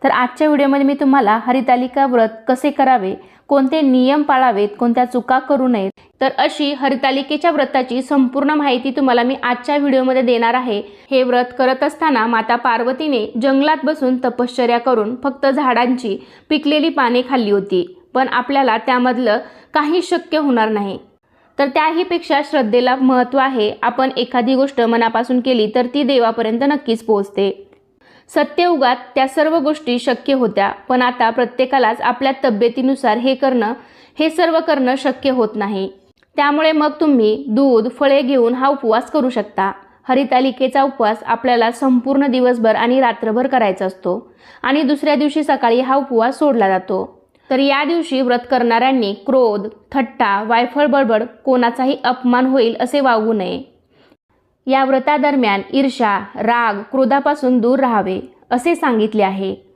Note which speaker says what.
Speaker 1: तर आजच्या व्हिडिओमध्ये मी तुम्हाला हरितालिका व्रत कसे करावे, कोणते नियम पाळावेत, कोणत्या चुका करू नयेत, तर अशी हरितालिकेच्या व्रताची संपूर्ण माहिती तुम्हाला मी आजच्या व्हिडिओमध्ये देणार आहे। हे व्रत करत असताना माता पार्वतीने जंगलात बसून तपश्चर्या करून फक्त झाडांची पिकलेली पाने खाल्ली होती, पण आपल्याला त्यामधलं काही शक्य होणार नाही। तर त्याहीपेक्षा श्रद्धेला महत्त्व आहे। आपण एखादी गोष्ट मनापासून केली तर ती देवापर्यंत नक्कीच पोहोचते। सत्ययुगात त्या सर्व गोष्टी शक्य होत्या, पण आता प्रत्येकालाच आपल्या तब्येतीनुसार हे सर्व करणं शक्य होत नाही। त्यामुळे मग तुम्ही दूध फळे घेऊन हा उपवास करू शकता। हरितालिकेचा उपवास आपल्याला संपूर्ण दिवसभर आणि रात्रभर करायचा असतो आणि दुसऱ्या दिवशी सकाळी हा उपवास सोडला जातो। तर या दिवशी व्रत करणाऱ्यांनी क्रोध, थट्टा, वायफळ बडबड, कोणाचाही अपमान होईल असे वागू नये। या व्रतादरम्यान ईर्ष्या, राग, क्रोधापासून दूर राहावे असे सांगितले आहे।